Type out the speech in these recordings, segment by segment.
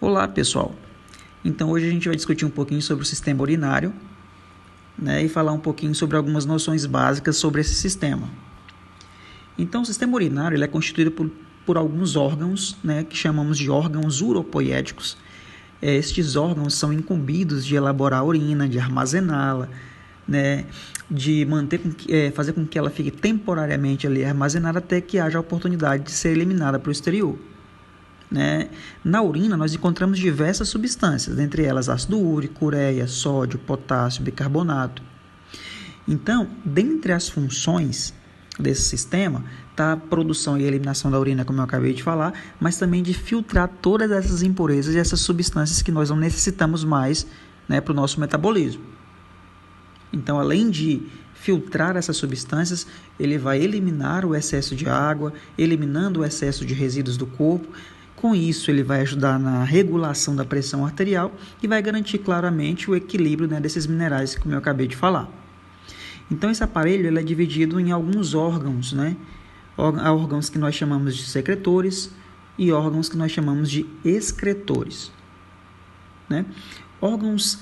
Olá, pessoal. Então, hoje a gente vai discutir um pouquinho sobre o sistema urinário, e falar um pouquinho sobre algumas noções básicas sobre esse sistema. Então, o sistema urinário ele é constituído por alguns órgãos, que chamamos de órgãos uropoiéticos. Estes órgãos são incumbidos de elaborar a urina, de armazená-la, de fazer com que ela fique temporariamente ali armazenada até que haja a oportunidade de ser eliminada para o exterior. Na urina nós encontramos diversas substâncias, dentre elas ácido úrico, ureia, sódio, potássio, bicarbonato. Então, dentre as funções desse sistema está a produção e eliminação da urina, como eu acabei de falar, mas também de filtrar todas essas impurezas e essas substâncias que nós não necessitamos mais para o nosso metabolismo. Então, além de filtrar essas substâncias, ele vai eliminar o excesso de água, eliminando o excesso de resíduos do corpo. Com isso, ele vai ajudar na regulação da pressão arterial e vai garantir claramente o equilíbrio desses minerais, como eu acabei de falar. Então, esse aparelho ele é dividido em alguns órgãos, Há órgãos que nós chamamos de secretores e órgãos que nós chamamos de excretores. Órgãos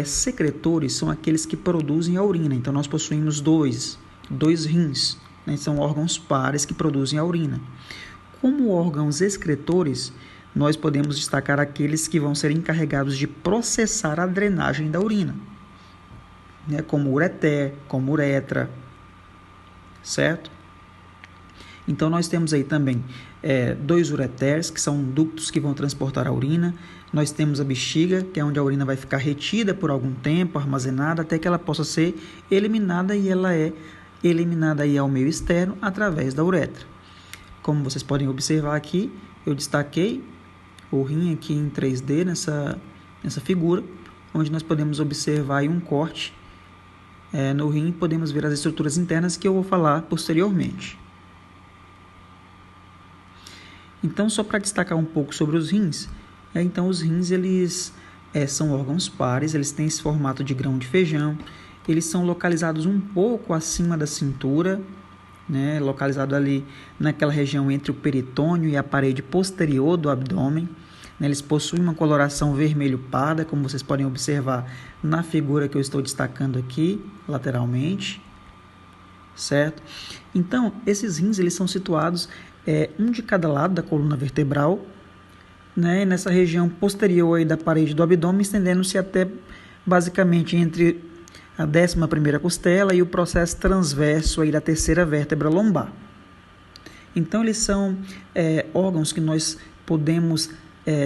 secretores são aqueles que produzem a urina. Então, nós possuímos dois rins, são órgãos pares que produzem a urina. Como órgãos excretores, nós podemos destacar aqueles que vão ser encarregados de processar a drenagem da urina, como o ureter, como a uretra, certo? Então, nós temos aí também dois ureteres, que são ductos que vão transportar a urina. Nós temos a bexiga, que é onde a urina vai ficar retida por algum tempo, armazenada, até que ela possa ser eliminada, e ela é eliminada aí ao meio externo através da uretra. Como vocês podem observar aqui, eu destaquei o rim aqui em 3D nessa figura, onde nós podemos observar aí um corte no rim, podemos ver as estruturas internas que eu vou falar posteriormente. Então, só para destacar um pouco sobre os rins, então os rins eles são órgãos pares, eles têm esse formato de grão de feijão, eles são localizados um pouco acima da cintura, localizado ali naquela região entre o peritônio e a parede posterior do abdômen. Eles possuem uma coloração vermelho-parda, como vocês podem observar na figura que eu estou destacando aqui, lateralmente, certo? Então, esses rins eles são situados um de cada lado da coluna vertebral, nessa região posterior aí da parede do abdômen, estendendo-se até basicamente entre a 11ª costela e o processo transverso aí da 3ª vértebra lombar. Então, eles são órgãos que nós podemos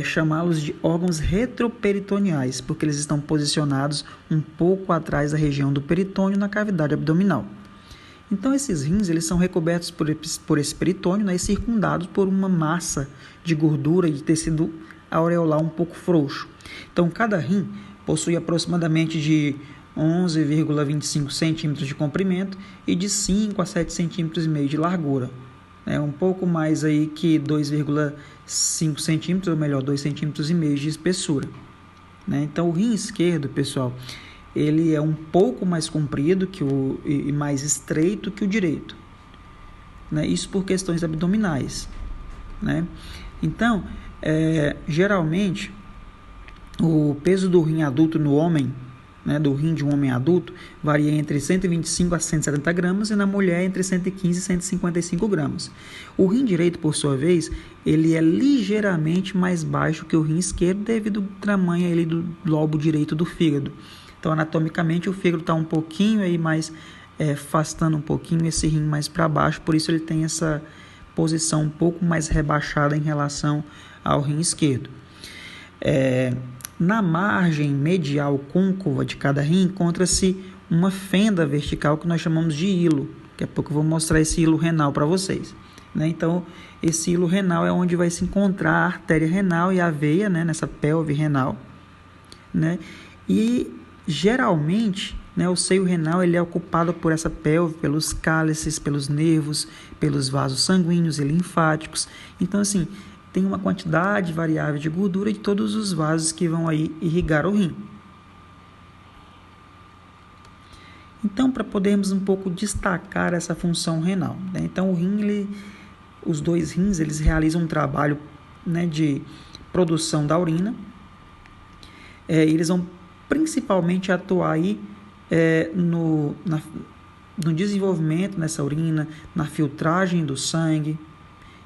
chamá-los de órgãos retroperitoneais, porque eles estão posicionados um pouco atrás da região do peritônio, na cavidade abdominal. Então, esses rins eles são recobertos por esse peritônio, e circundados por uma massa de gordura e de tecido aureolar um pouco frouxo. Então, cada rim possui aproximadamente de 11,25 centímetros de comprimento e de 5 a 7 centímetros e meio de largura. Um pouco mais aí que 2,5 centímetros, ou melhor, 2,5 centímetros de espessura. Então, o rim esquerdo, pessoal, ele é um pouco mais comprido e mais estreito que o direito. Isso por questões abdominais. Então, geralmente, o peso do rim adulto no homem, do rim de um homem adulto, varia entre 125 a 170 gramas e na mulher entre 115 e 155 gramas. O rim direito, por sua vez, ele é ligeiramente mais baixo que o rim esquerdo devido ao tamanho do lobo direito do fígado. Então, anatomicamente, o fígado está um pouquinho aí mais, afastando um pouquinho esse rim mais para baixo, por isso ele tem essa posição um pouco mais rebaixada em relação ao rim esquerdo. Na margem medial côncava de cada rim encontra-se uma fenda vertical que nós chamamos de hilo. Daqui a pouco eu vou mostrar esse hilo renal para vocês. Então, esse hilo renal é onde vai se encontrar a artéria renal e a veia, nessa pelve renal. E, geralmente, o seio renal ele é ocupado por essa pelve, pelos cálices, pelos nervos, pelos vasos sanguíneos e linfáticos. Então, assim, tem uma quantidade variável de gordura de todos os vasos que vão aí irrigar o rim. Então, para podermos um pouco destacar essa função renal, então o rim, os dois rins, eles realizam um trabalho de produção da urina. Eles vão principalmente atuar aí no desenvolvimento nessa urina, na filtragem do sangue.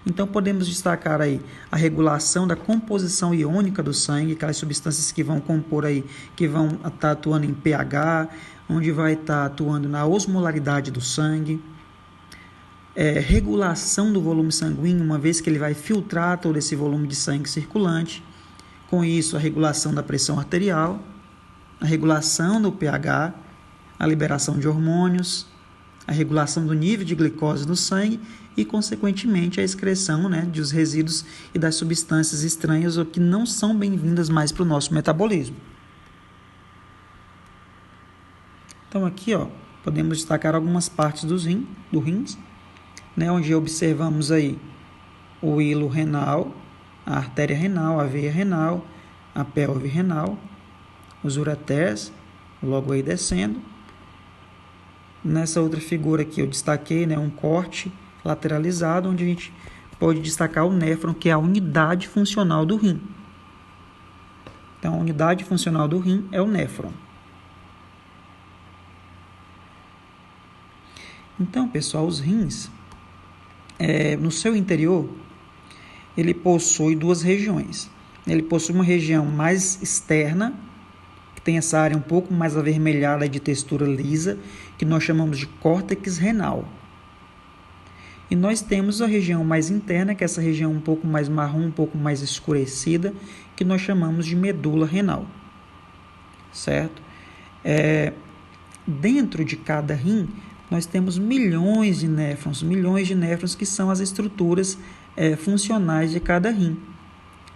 Então, podemos destacar aí a regulação da composição iônica do sangue, aquelas substâncias que vão compor aí, que vão estar atuando em pH, onde vai estar atuando na osmolaridade do sangue. Regulação do volume sanguíneo, uma vez que ele vai filtrar todo esse volume de sangue circulante. Com isso, a regulação da pressão arterial, a regulação do pH, a liberação de hormônios, a regulação do nível de glicose no sangue e, consequentemente, a excreção, dos resíduos e das substâncias estranhas ou que não são bem-vindas mais para o nosso metabolismo. Então, aqui, podemos destacar algumas partes do rins, onde observamos aí o hilo renal, a artéria renal, a veia renal, a pelve renal, os ureteres, logo aí descendo. Nessa outra figura aqui eu destaquei um corte lateralizado, onde a gente pode destacar o néfron, que é a unidade funcional do rim. Então, a unidade funcional do rim é o néfron. Então, pessoal, os rins, no seu interior, ele possui duas regiões. Ele possui uma região mais externa, que tem essa área um pouco mais avermelhada de textura lisa, que nós chamamos de córtex renal. E nós temos a região mais interna, que é essa região um pouco mais marrom, um pouco mais escurecida, que nós chamamos de medula renal. Certo? Dentro de cada rim, nós temos milhões de néfrons, que são as estruturas funcionais de cada rim.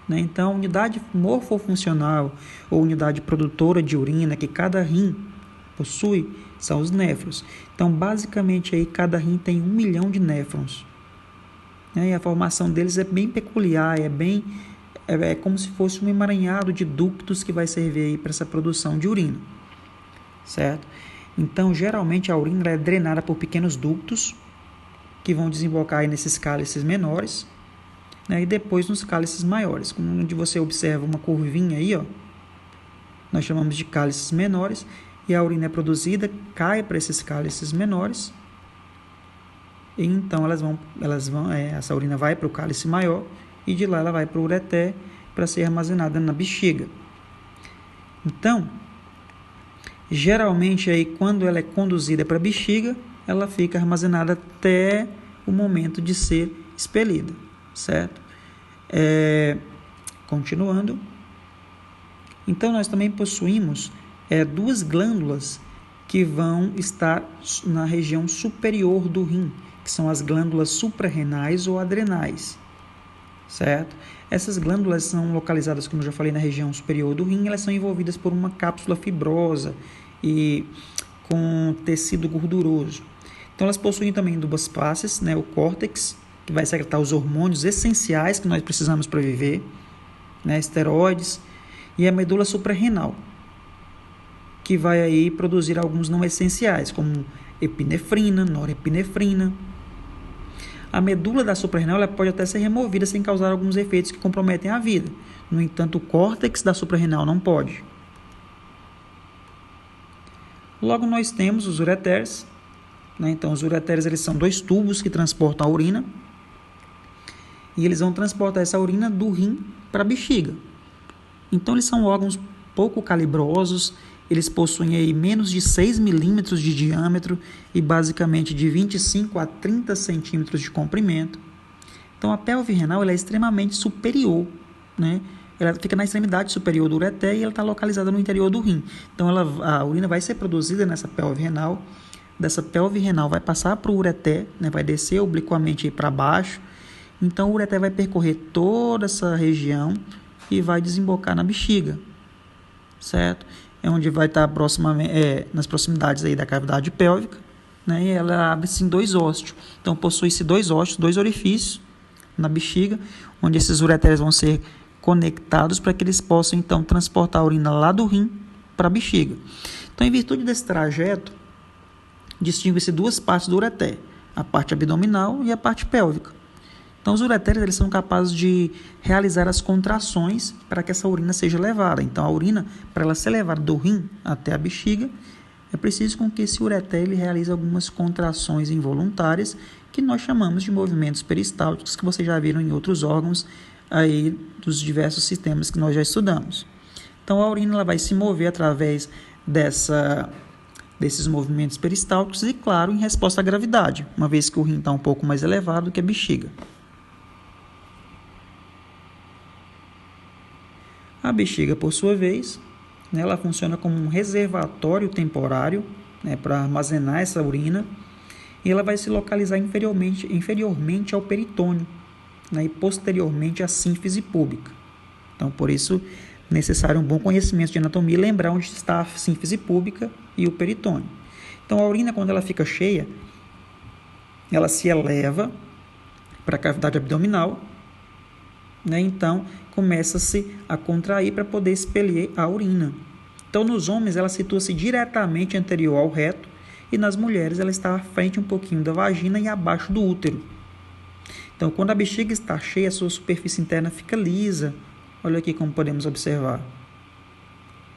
Então, a unidade morfofuncional ou unidade produtora de urina que cada rim possui são os néfrons. Então, basicamente, aí, cada rim tem 1 milhão de néfrons. E a formação deles é bem peculiar, é como se fosse um emaranhado de ductos que vai servir para essa produção de urina. Certo? Então, geralmente, a urina é drenada por pequenos ductos que vão desembocar aí nesses cálices menores, e depois nos cálices maiores. Onde você observa uma curvinha aí, nós chamamos de cálices menores, e a urina é produzida, cai para esses cálices menores, e então essa urina vai para o cálice maior, e de lá ela vai para o ureter para ser armazenada na bexiga. Então, geralmente, aí, quando ela é conduzida para a bexiga, ela fica armazenada até o momento de ser expelida, certo? Continuando. Então, nós também possuímos duas glândulas que vão estar na região superior do rim, que são as glândulas suprarrenais ou adrenais, certo? Essas glândulas são localizadas, como eu já falei, na região superior do rim. Elas são envolvidas por uma cápsula fibrosa e com tecido gorduroso. Então, elas possuem também duas faces, o córtex, que vai secretar os hormônios essenciais que nós precisamos para viver, esteroides, e a medula suprarrenal, que vai aí produzir alguns não essenciais, como epinefrina, norepinefrina. A medula da suprarrenal ela pode até ser removida sem causar alguns efeitos que comprometem a vida. No entanto, o córtex da suprarrenal não pode. Logo, nós temos os ureteres. Então, os ureteres eles são dois tubos que transportam a urina. E eles vão transportar essa urina do rim para a bexiga. Então, eles são órgãos pouco calibrosos. Eles possuem aí menos de 6 milímetros de diâmetro e basicamente de 25 a 30 centímetros de comprimento. Então, a pelve renal ela é extremamente superior, Ela fica na extremidade superior do ureter e ela está localizada no interior do rim. Então, a urina vai ser produzida nessa pelve renal. Dessa pelve renal vai passar para o ureter, vai descer obliquamente para baixo. Então, o ureter vai percorrer toda essa região e vai desembocar na bexiga, certo? É onde vai estar nas proximidades aí da cavidade pélvica, e ela abre-se em dois óstios. Então, possui-se dois óstios, dois orifícios na bexiga, onde esses ureteres vão ser conectados para que eles possam, então, transportar a urina lá do rim para a bexiga. Então, em virtude desse trajeto, distingue-se duas partes do ureter, a parte abdominal e a parte pélvica. Então, os ureteres eles são capazes de realizar as contrações para que essa urina seja levada. Então, a urina, para ela ser levada do rim até a bexiga, é preciso com que esse ureter ele realize algumas contrações involuntárias que nós chamamos de movimentos peristálticos, que vocês já viram em outros órgãos aí dos diversos sistemas que nós já estudamos. Então, a urina ela vai se mover através desses movimentos peristálticos e, claro, em resposta à gravidade, uma vez que o rim está um pouco mais elevado do que a bexiga. A bexiga, por sua vez, né, ela funciona como um reservatório temporário, né, para armazenar essa urina, e ela vai se localizar inferiormente ao peritônio, né, e posteriormente à sínfise púbica. Então, por isso, é necessário um bom conhecimento de anatomia e lembrar onde está a sínfise púbica e o peritônio. Então, a urina, quando ela fica cheia, ela se eleva para a cavidade abdominal, né? Então, começa-se a contrair para poder expelir a urina. Então, nos homens, ela situa-se diretamente anterior ao reto e nas mulheres ela está à frente um pouquinho da vagina e abaixo do útero. Então, quando a bexiga está cheia, a sua superfície interna fica lisa. Olha aqui como podemos observar.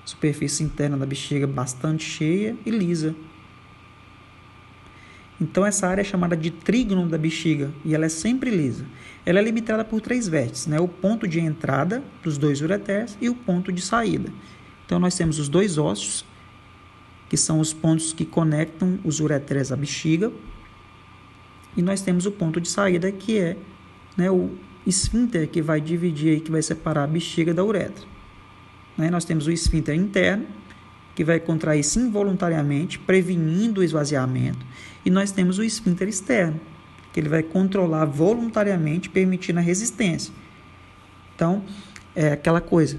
Superfície interna da bexiga bastante cheia e lisa. Então, essa área é chamada de trígono da bexiga e ela é sempre lisa. Ela é limitada por 3 vértices, né? O ponto de entrada dos 2 ureteres e o ponto de saída. Então, nós temos os 2 ossos, que são os pontos que conectam os ureteres à bexiga. E nós temos o ponto de saída, que é, né, o esfíncter que vai dividir, que vai separar a bexiga da uretra. Né? Nós temos o esfíncter interno, que vai contrair-se involuntariamente, prevenindo o esvaziamento. E nós temos o esfíncter externo, que ele vai controlar voluntariamente, permitindo a resistência. Então, é aquela coisa.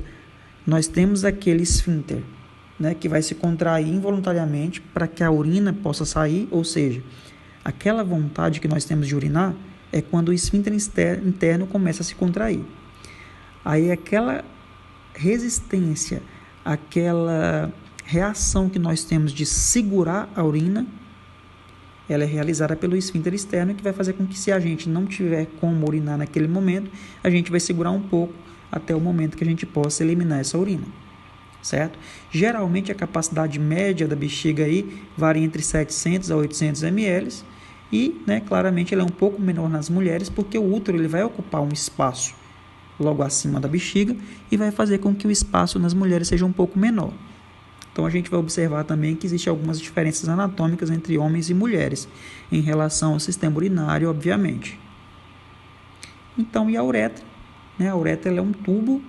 Nós temos aquele esfíncter, né, que vai se contrair involuntariamente para que a urina possa sair, ou seja, aquela vontade que nós temos de urinar é quando o esfíncter interno começa a se contrair. Aí aquela resistência, aquela reação que nós temos de segurar a urina, ela é realizada pelo esfíncter externo, que vai fazer com que, se a gente não tiver como urinar naquele momento, a gente vai segurar um pouco até o momento que a gente possa eliminar essa urina, certo? Geralmente a capacidade média da bexiga aí varia entre 700 a 800 ml e, né, claramente ela é um pouco menor nas mulheres, porque o útero ele vai ocupar um espaço logo acima da bexiga e vai fazer com que o espaço nas mulheres seja um pouco menor. Então, a gente vai observar também que existem algumas diferenças anatômicas entre homens e mulheres em relação ao sistema urinário, obviamente. Então, e a uretra? Né? A uretra ela é um tubo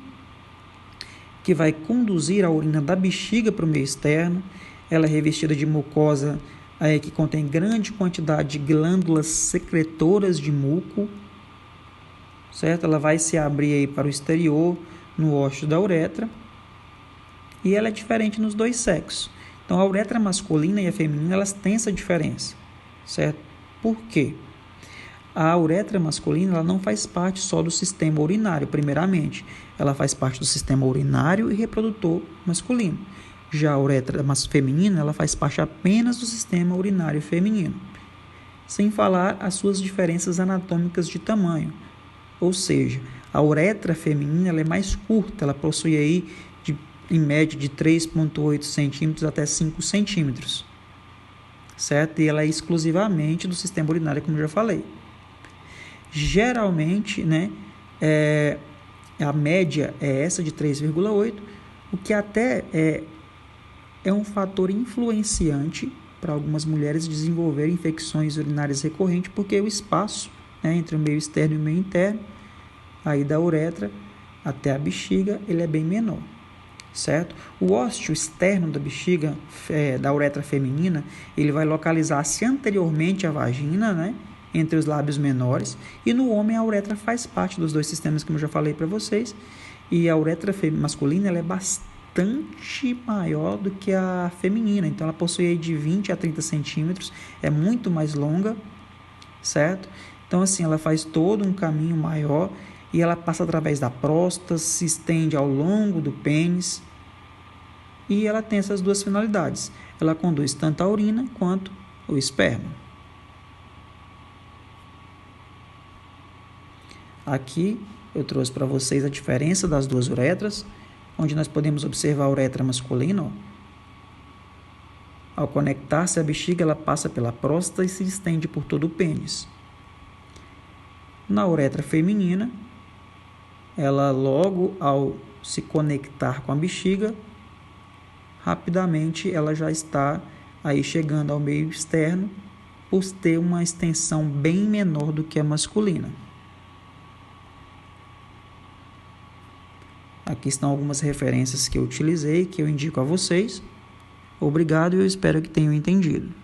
que vai conduzir a urina da bexiga para o meio externo. Ela é revestida de mucosa que contém grande quantidade de glândulas secretoras de muco, certo? Ela vai se abrir aí para o exterior, no ósseo da uretra. E ela é diferente nos 2 sexos. Então, a uretra masculina e a feminina, elas têm essa diferença, certo? Por quê? A uretra masculina, ela não faz parte só do sistema urinário, primeiramente. Ela faz parte do sistema urinário e reprodutor masculino. Já a uretra feminina, ela faz parte apenas do sistema urinário feminino. Sem falar as suas diferenças anatômicas de tamanho. Ou seja, a uretra feminina ela é mais curta, ela possui aí em média de 3,8 centímetros até 5 centímetros, certo? E ela é exclusivamente do sistema urinário, como eu já falei. Geralmente, né, a média é essa de 3,8, o que até é um fator influenciante para algumas mulheres desenvolverem infecções urinárias recorrentes, porque o espaço, né, entre o meio externo e o meio interno, aí da uretra até a bexiga, ele é bem menor. Certo? O ósseo externo da bexiga, da uretra feminina, ele vai localizar-se anteriormente à vagina, né, entre os lábios menores, e no homem a uretra faz parte dos 2 sistemas, como eu já falei para vocês, e a uretra masculina ela é bastante maior do que a feminina, então ela possui de 20 a 30 centímetros, é muito mais longa, certo? Então, assim, ela faz todo um caminho maior, e ela passa através da próstata, se estende ao longo do pênis, e ela tem essas 2 finalidades. Ela conduz tanto a urina quanto o esperma. Aqui eu trouxe para vocês a diferença das duas uretras, onde nós podemos observar a uretra masculina. Ao conectar-se à bexiga, ela passa pela próstata e se estende por todo o pênis. Na uretra feminina, ela logo ao se conectar com a bexiga, rapidamente ela já está aí chegando ao meio externo, por ter uma extensão bem menor do que a masculina. Aqui estão algumas referências que eu utilizei, que eu indico a vocês. Obrigado e eu espero que tenham entendido.